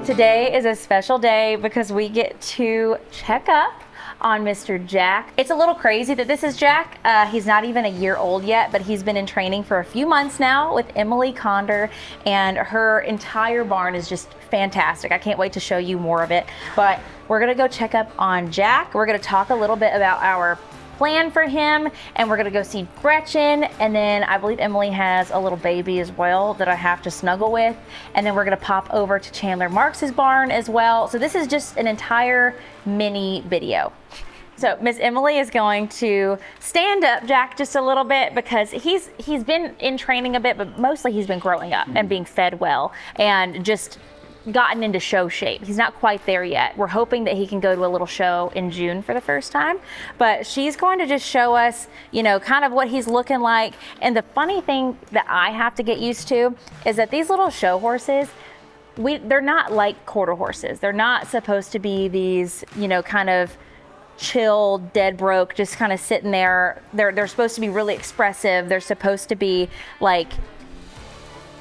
Today is a special day because we get to check up on Mr. Jack. It's a little crazy that this is Jack. He's not even a year old yet, but he's been in training for a few months now with Emily Conder, and her entire barn is just fantastic. I can't wait to show you more of it, but we're gonna go check up on Jack. We're gonna talk a little bit about our plan for him, and we're gonna go see Gretchen, and then I believe Emily has a little baby as well that I have to snuggle with, and then we're gonna pop over to Chandler Marks's barn as well. So this is just an entire mini video. So Miss Emily is going to stand up Jack just a little bit because he's been in training a bit, but mostly he's been growing up and being fed well and just gotten into show shape. He's not quite there yet. We're hoping that he can go to a little show in June for the first time, but she's going to just show us, you know, kind of what he's looking like. And the funny thing that I have to get used to is that these little show horses, they're not like quarter horses. They're not supposed to be these, you know, kind of chill, dead broke, just kind of sitting there. They're supposed to be really expressive. They're supposed to be like,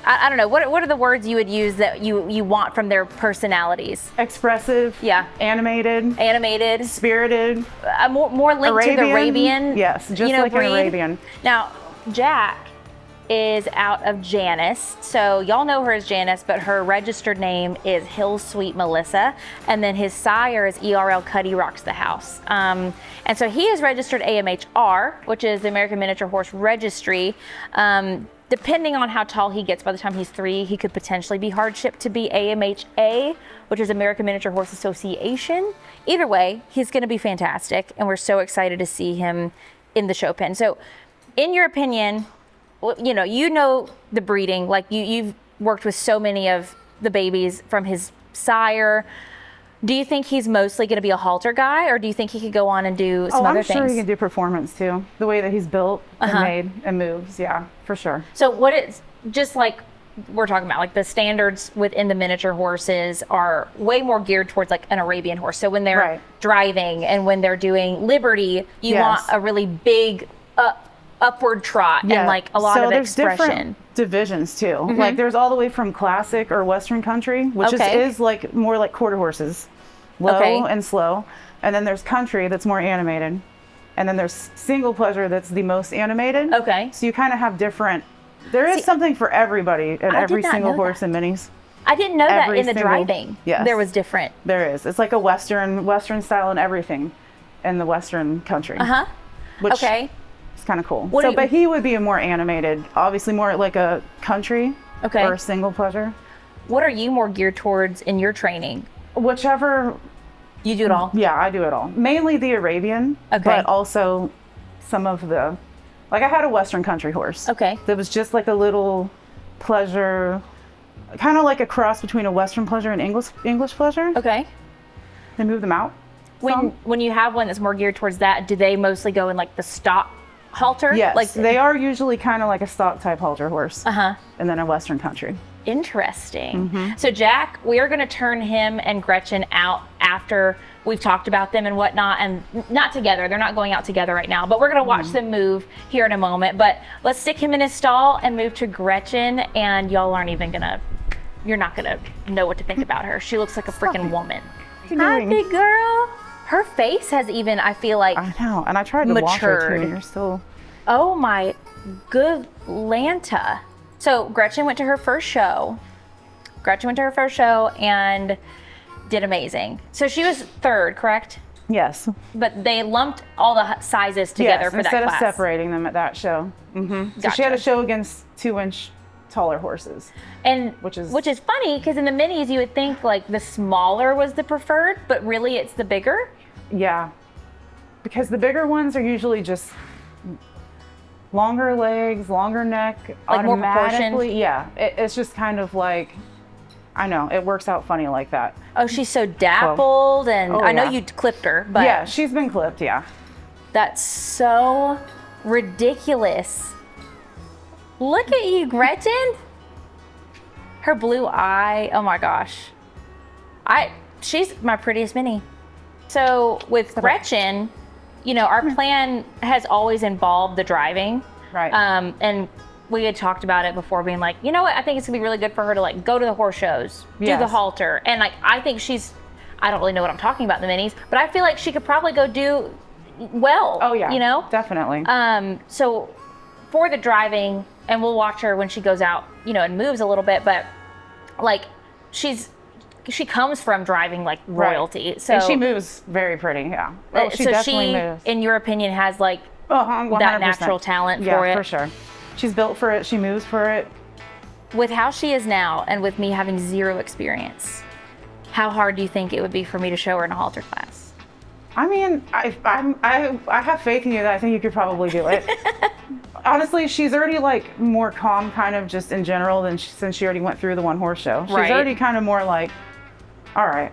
I don't know, what are the words you would use that you want from their personalities? Expressive. Yeah. Animated. Spirited. More linked to the Arabian. Yes, just like breed. An Arabian. Now, Jack is out of Janice. So y'all know her as Janice, but her registered name is Hill Sweet Melissa. And then his sire is ERL Cuddy Rocks the House. And so he is registered AMHR, which is the American Miniature Horse Registry. Depending on how tall he gets, by the time he's 3, he could potentially be hardship to be AMHA, which is American Miniature Horse Association. Either way, he's going to be fantastic, and we're so excited to see him in the show pen. So, in your opinion, you know the breeding, like you've worked with so many of the babies from his sire. Do you think he's mostly going to be a halter guy, or do you think he could go on and do some other things? I'm sure he can do performance too. The way that he's built and made and moves, yeah, for sure. So what it's just like we're talking about, like the standards within the miniature horses are way more geared towards like an Arabian horse. So when they're driving and when they're doing liberty, you want a really big upward trot and like a lot of expression. Different divisions too. Like there's all the way from classic or Western country, which is like more like quarter horses. Low and slow, and then there's country that's more animated, and then there's single pleasure that's the most animated. So you kind of have different. There is something for everybody in every single horse and minis. I didn't know that in the driving. Yes, there was different. There is. It's like a Western style and everything in the Western country. Which is kind of cool. But he would be a more animated, obviously more like a country or a single pleasure. What are you more geared towards in your training? Whichever. You do it all? Yeah, I do it all. Mainly the Arabian, but also some of the, like I had a Western country horse. That was just like a little pleasure, kind of like a cross between a Western pleasure and English pleasure. They move them out. When you have one that's more geared towards that, do they mostly go in like the stock halter? Yes, like they are usually kind of like a stock type halter horse. And then a Western country. Interesting. So Jack, we are going to turn him and Gretchen out after we've talked about them and whatnot, and not together. They're not going out together right now, but we're going to watch them move here in a moment. But let's stick him in his stall and move to Gretchen, and y'all aren't even you're not going to know what to think about her. She looks like a freaking woman. Hi, big girl. Her face has even, I feel like, I know, and I tried to watch her too, and you're still. Oh my good Lanta. So Gretchen went to her first show. And did amazing. So she was 3rd, correct? Yes. But they lumped all the sizes together for that class. Instead of separating them at that show. So she had a show against 2-inch taller horses. And which is funny because in the minis you would think like the smaller was the preferred, but really it's the bigger. Yeah, because the bigger ones are usually just longer legs, longer neck, like more proportioned. Yeah, it's just kind of like, I know, it works out funny like that. Oh, she's so dappled, and I know you clipped her, but yeah, she's been clipped. Yeah, that's so ridiculous. Look at you, Gretchen. Her blue eye. Oh my gosh, she's my prettiest mini. So with Gretchen, you know, our plan has always involved the driving. Right. And we had talked about it before, being like, you know what, I think it's gonna be really good for her to like go to the horse shows, do the halter, and like I think I don't really know what I'm talking about in the minis, but I feel like she could probably go do well. Oh yeah, you know, definitely. So for the driving, and we'll watch her when she goes out, you know, and moves a little bit, but like she comes from driving like royalty, right. So and she moves very pretty. Yeah. Oh, she definitely moves. In your opinion, has like 100%. That natural talent for it. Yeah, for sure. She's built for it. She moves for it. With how she is now, and with me having zero experience, how hard do you think it would be for me to show her in a halter class? I mean, I have faith in you that I think you could probably do it. Honestly, she's already like more calm, kind of just in general, than since she already went through the one horse show. She's already kind of more like, all right,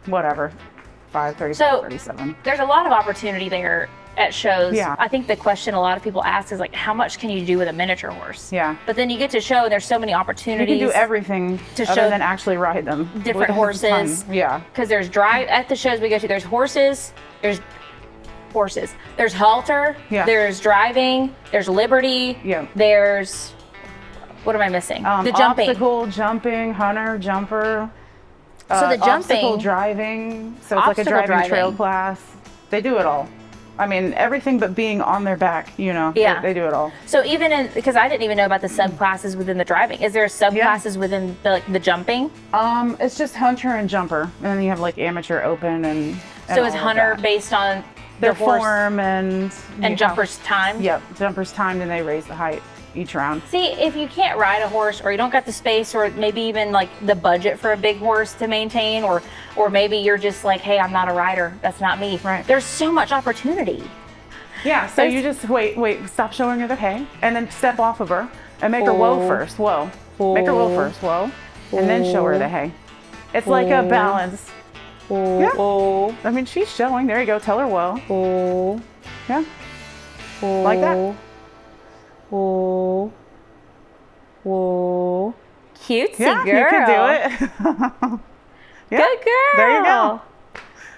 whatever. 37. There's a lot of opportunity there at shows. Yeah. I think the question a lot of people ask is like, how much can you do with a miniature horse? Yeah. But then you get to show, and there's so many opportunities. You can do everything to other than actually ride them. Different horses. Yeah. Because there's at the shows we go to, there's horses, there's halter, there's driving, there's liberty, there's, what am I missing? The jumping. Obstacle, jumping, hunter, jumper. So the jumping. Obstacle driving. So it's like a driving trail class. They do it all. I mean, everything but being on their back, you know, they do it all. So even because I didn't even know about the subclasses within the driving. Is there subclasses within the jumping? It's just hunter and jumper. And then you have like amateur, open, and so is hunter based on their horse form and jumper's time? Yep, jumper's timed, and they raise the height each round. See, if you can't ride a horse, or you don't got the space, or maybe even like the budget for a big horse to maintain, or maybe you're just like, hey, I'm not a rider, that's not me. Right. There's so much opportunity. Yeah, so you just wait, stop showing her the hay, and then step off of her and make her whoa first, whoa. Make her whoa first, whoa, and then show her the hay. It's like a balance. Yeah. I mean, she's showing. There you go. Tell her whoa. Yeah. Like that. Whoa. Cutesy girl. You can do it. Good girl. There you go.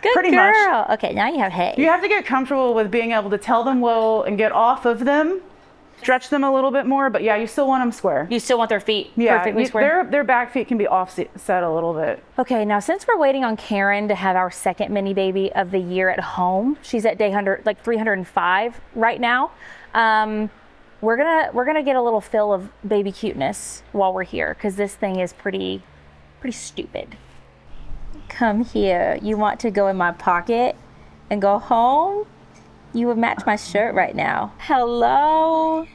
Good Pretty girl. much. Okay, now you have hay. You have to get comfortable with being able to tell them whoa and get off of them. Stretch them a little bit more, but yeah, you still want them square. You still want their feet perfectly square? Their back feet can be offset a little bit. Okay, now since we're waiting on Karen to have our second mini baby of the year at home, she's at day 305 right now. We're gonna get a little fill of baby cuteness while we're here, because this thing is pretty stupid. Come here. You want to go in my pocket and go home? You would match my shirt right now. Hello.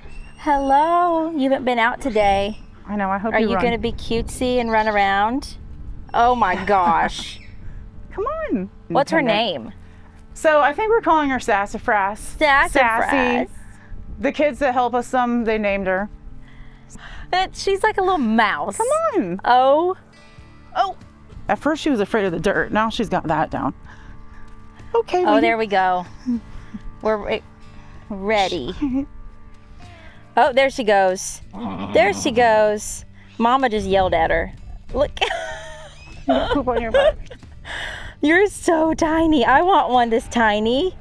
You haven't been out today. I know. I hope Are you going to be cutesy and run around? Oh my gosh. Come on. What's her name? So I think we're calling her Sassafras. Sassy. The kids that help us they named her. She's like a little mouse. Come on. Oh. At first she was afraid of the dirt. Now she's got that down. Okay. Oh, there we go. We're ready. Oh, there she goes. There she goes. Mama just yelled at her. Look. Poop on your butt. You're so tiny. I want one this tiny.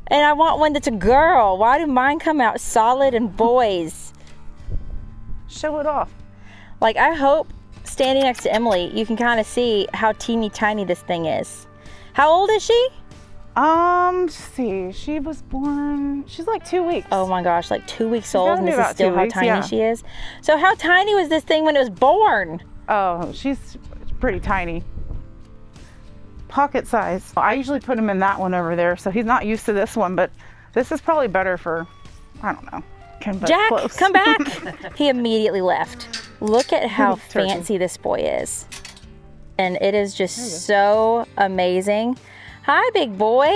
And I want one that's a girl. Why do mine come out solid and boys? Show it off. Like, I hope standing next to Emily, you can kind of see how teeny tiny this thing is. How old is she? Let's see. She was born, she's like 2 weeks. Oh my gosh, like 2 weeks old, and this is still how tiny she is. So how tiny was this thing when it was born? Oh, she's pretty tiny. Pocket size. I usually put him in that one over there, so he's not used to this one, but this is probably better for, I don't know. Jack, come back. He immediately left. Look at how fancy this boy is. And it is just so amazing. Hi, big boy.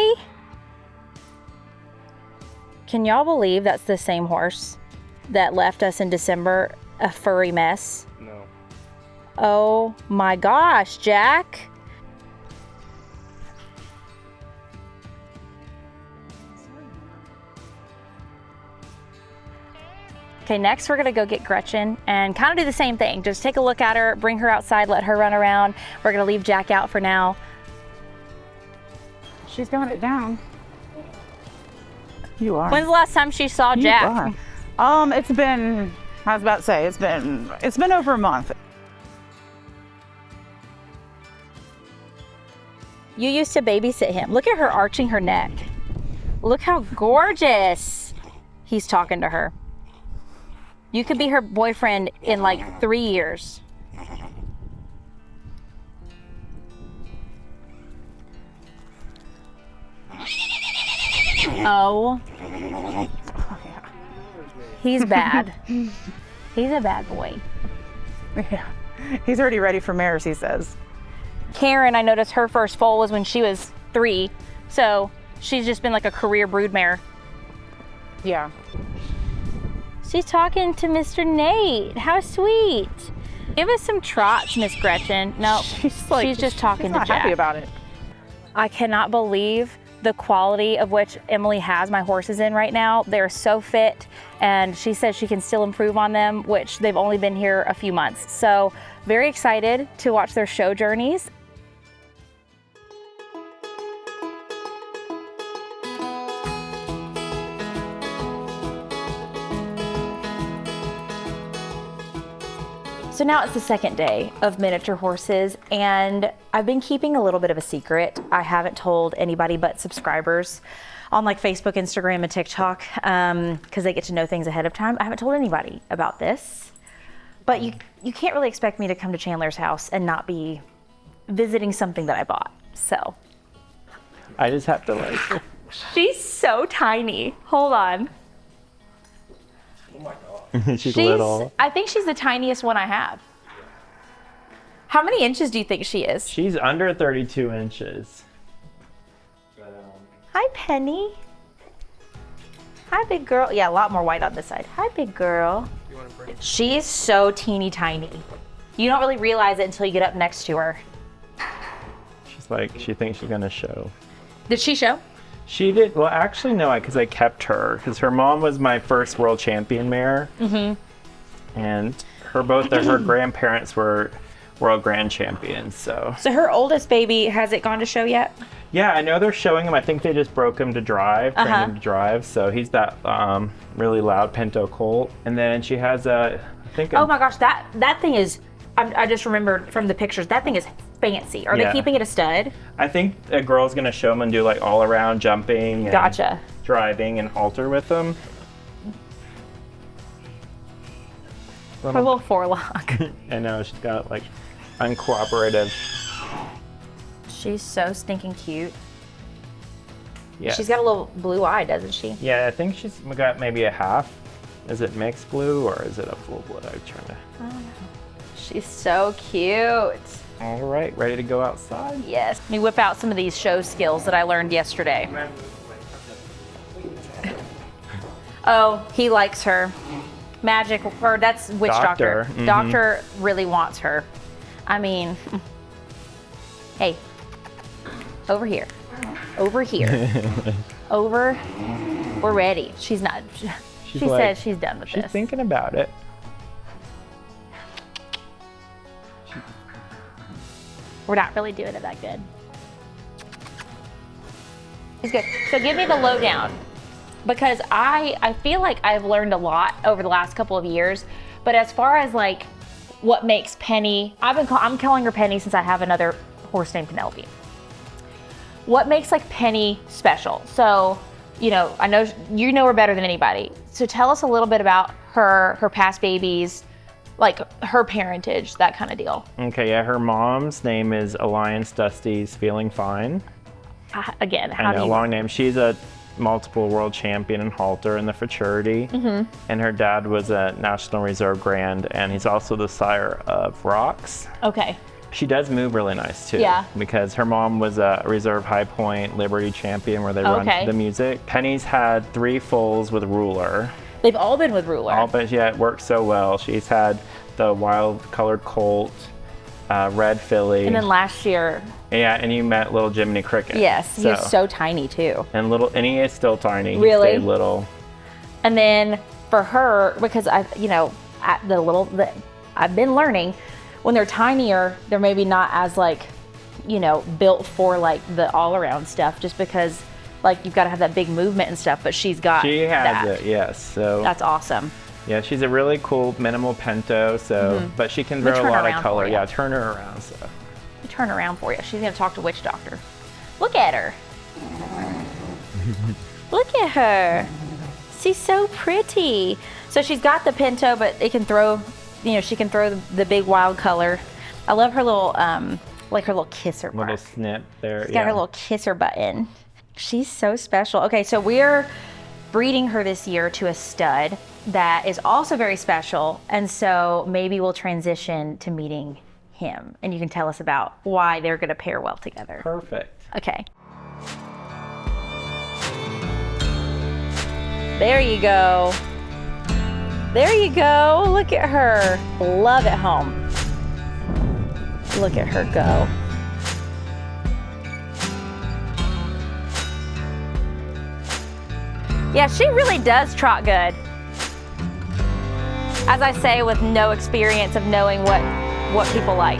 Can y'all believe that's the same horse that left us in December a furry mess? No. Oh my gosh, Jack. Okay, next we're gonna go get Gretchen and kind of do the same thing. Just take a look at her, bring her outside, let her run around. We're gonna leave Jack out for now. She's got it down. You are. When's the last time she saw Jack? It's been, I was about to say, it's been over a month. You used to babysit him. Look at her arching her neck. Look how gorgeous. He's talking to her. You could be her boyfriend in like 3 years. Oh. He's bad. He's a bad boy. Yeah. He's already ready for mares, he says. Karen, I noticed her first foal was when she was 3. So she's just been like a career broodmare. Yeah. She's talking to Mr. Nate. How sweet. Give us some trots, Miss Gretchen. No, she's just talking to Jack. She's not happy about it. I cannot believe the quality of which Emily has my horses in right now. They're so fit, and she says she can still improve on them, which they've only been here a few months. So very excited to watch their show journeys. So now it's the second day of miniature horses, and I've been keeping a little bit of a secret. I haven't told anybody but subscribers on like Facebook, Instagram, and TikTok, because they get to know things ahead of time. I haven't told anybody about this, but you can't really expect me to come to Chandler's house and not be visiting something that I bought. So I just have to like. She's so tiny. Hold on. Oh my God. She's little. I think she's the tiniest one I have. How many inches do you think she is? She's under 32 inches. Hi, Penny. Hi, big girl. Yeah, a lot more white on this side. Hi, big girl. She's so teeny tiny. You don't really realize it until you get up next to her. She's like, she thinks she's gonna show. Did she show? She did. Well, actually, no, because I kept her. Because her mom was my first world champion mare. Mm-hmm. And her grandparents were world grand champions. So her oldest baby, has it gone to show yet? Yeah, I know they're showing him. I think they just broke him to drive, trained him to drive. So he's that really loud Pinto colt. And then she has oh my gosh, that thing is, I just remembered from the pictures, that thing is fancy. Are they keeping it a stud? I think a girl's gonna show him and do like all around jumping and gotcha. Driving and halter with them. Her little forelock. I know, she's got like uncooperative. She's so stinking cute. Yeah. She's got a little blue eye, doesn't she? Yeah, I think she's got maybe a half. Is it mixed blue or is it a full blue? I'm trying to. I don't know. She's so cute. All right, ready to go outside? Yes. Let me whip out some of these show skills that I learned yesterday. Oh, he likes her. Magic, or that's witch doctor. Mm-hmm. Doctor really wants her. I mean, hey, over here. Over here. Over. We're ready. She's not. She said she's done with this. She's thinking about it. We're not really doing it that good. It's good. So give me the lowdown, because I feel like I've learned a lot over the last couple of years, but as far as like what makes Penny, I'm calling her Penny since I have another horse named Penelope. What makes like Penny special? So, you know, I know you know her better than anybody. So tell us a little bit about her past babies, like her parentage, that kind of deal. Okay, yeah, her mom's name is Alliance Dusty's Feeling Fine. Again, how do you... long name. She's a multiple world champion in halter in the futurity. Mm-hmm. And her dad was a National Reserve Grand, and he's also the sire of Rocks. Okay. She does move really nice too. Yeah. Because her mom was a Reserve High Point Liberty champion where they run the music. Penny's had 3 foals with Ruler. They've all been with Ruler. But yeah, it works so well. She's had the wild colored colt, red filly. And then last year. Yeah, and you met little Jiminy Cricket. Yes, he's so tiny too. And he is still tiny. Really? He stayed little. And then for her, because I've been learning, when they're tinier, they're maybe not as like, built for like the all around stuff, just because like you've got to have that big movement and stuff, but she has that. that. It, yes. So that's awesome. Yeah, she's a really cool minimal pinto. So, but she can throw a lot of color. Yeah, turn her around. So. Turn around for you. She's gonna talk to Witch Doctor. Look at her. Look at her. She's so pretty. So she's got the pinto, but it can throw, you know, she can throw the big wild color. I love her little, like her little kisser mark. Little snip there. She's got her little kisser button. She's so special. Okay, so we're breeding her this year to a stud that is also very special. And so maybe we'll transition to meeting him. And you can tell us about why they're gonna pair well together. Perfect. Okay. There you go. There you go. Look at her. Love at home. Look at her go. Yeah, she really does trot good. As I say, with no experience of knowing what people like.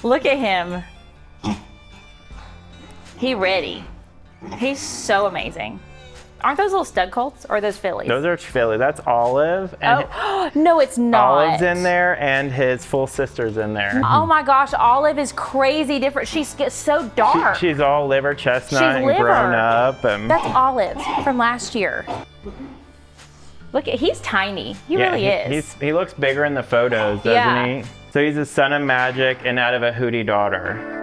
Look at him. He ready. He's so amazing. Aren't those little stud colts or are those fillies? Those are fillies. That's Olive. And no, it's not. Olive's in there and his full sister's in there. Oh my gosh, Olive is crazy different. She's so dark. She's all liver chestnut and grown up. And that's Olive from last year. Look at, he's tiny. He really is. He looks bigger in the photos, doesn't he? So he's a son of Magic and out of a Hootie daughter.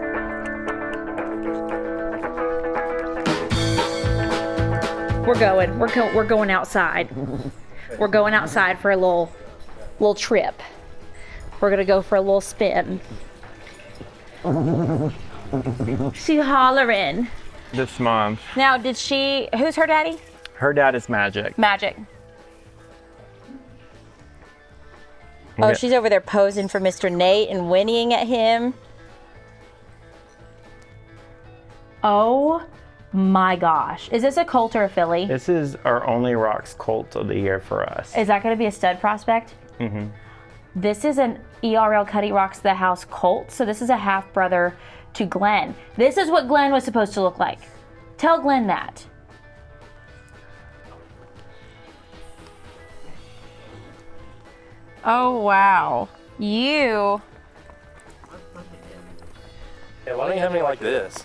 We're going outside. We're going outside for a little trip. We're gonna go for a little spin. She's hollering. This mom. Now, who's her daddy? Her dad is Magic. Magic. Oh, she's over there posing for Mr. Nate and whinnying at him. Oh my gosh. Is this a colt or a filly? This is our only rocks colt of the year for us. Is that going to be a stud prospect? Mm-hmm. This is an ERL Cuddy Rocks the House colt. So this is a half brother to Glenn. This is what Glenn was supposed to look like. Tell Glenn that. Oh, wow. You. Yeah, why don't you have me like this?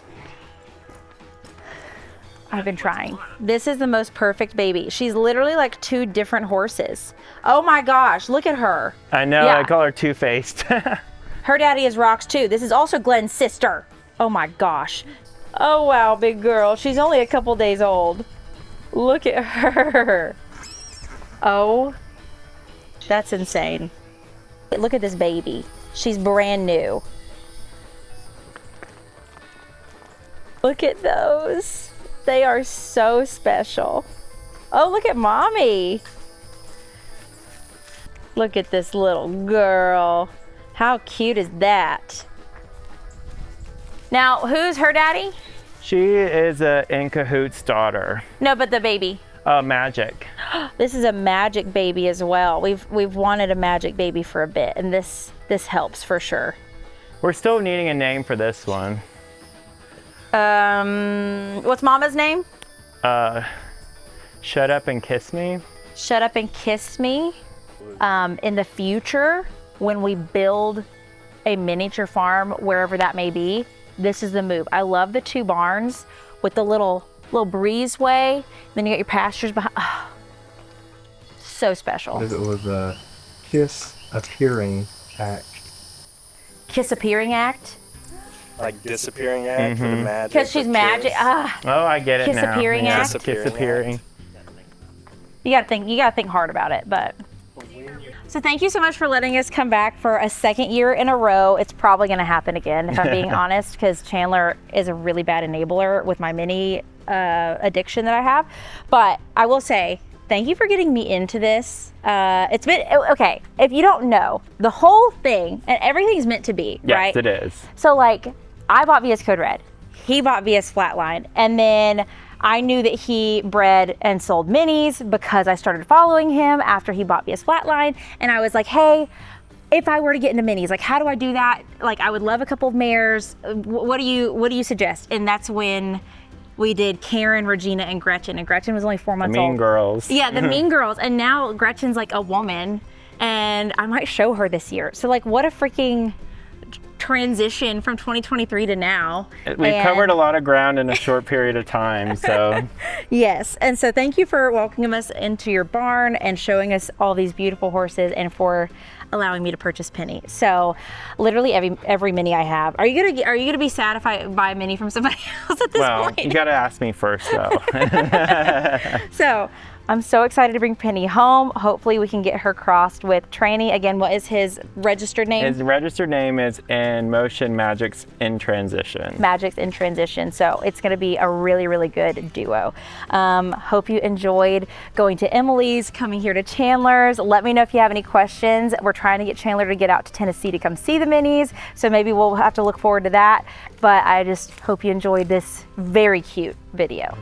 I've been trying. This is the most perfect baby. She's literally like two different horses. Oh my gosh, look at her. I know, I call her two-faced. Her daddy is Rocks too. This is also Glenn's sister. Oh my gosh. Oh wow, big girl. She's only a couple days old. Look at her. Oh, that's insane. Look at this baby. She's brand new. Look at those. They are so special. Oh, look at mommy. Look at this little girl. How cute is that? Now, who's her daddy? She is a In Cahoot's daughter. No, but the baby. Magic. This is a Magic baby as well. We've wanted a Magic baby for a bit, and this helps for sure. We're still needing a name for this one. What's Mama's name? Shut Up and Kiss Me. Shut Up and Kiss Me. In the future, when we build a miniature farm, wherever that may be, this is the move. I love the two barns with the little breezeway. Then you got your pastures behind. Oh, so special. It was a kiss appearing act. Kiss appearing act? Like disappearing act for the Magic. Because she's Magic. Oh, I get it kiss now. Appearing act. Kiss appearing. You gotta think hard about it, but. So thank you so much for letting us come back for a second year in a row. It's probably gonna happen again, if I'm being honest, because Chandler is a really bad enabler with my mini addiction that I have. But I will say, thank you for getting me into this. It's been, okay, if you don't know, the whole thing, and everything's meant to be, right? Yes, it is. So like, I bought VS Code Red. He bought VS Flatline. And then I knew that he bred and sold minis because I started following him after he bought me his flatline. And I was like, hey, if I were to get into minis, like, how do I do that? Like, I would love a couple of mares. What do you suggest? And that's when we did Karen, Regina, and Gretchen. And Gretchen was only 4 months old. Mean girls. Yeah, the mean girls. And now Gretchen's like a woman, and I might show her this year. So like, what a freaking transition from 2023 to now. We've covered a lot of ground in a short period of time, so. Yes, and so thank you for welcoming us into your barn and showing us all these beautiful horses, and for allowing me to purchase Penny. So literally every mini I have. Are you gonna be sad if I buy a mini from somebody else at this point? Well, you gotta ask me first though. So I'm so excited to bring Penny home. Hopefully we can get her crossed with Tranny. Again, what is his registered name? His registered name is In Motion Magics in Transition. Magics in Transition. So it's going to be a really, really good duo. Hope you enjoyed going to Emily's, coming here to Chandler's. Let me know if you have any questions. We're trying to get Chandler to get out to Tennessee to come see the minis. So maybe we'll have to look forward to that. But I just hope you enjoyed this very cute video.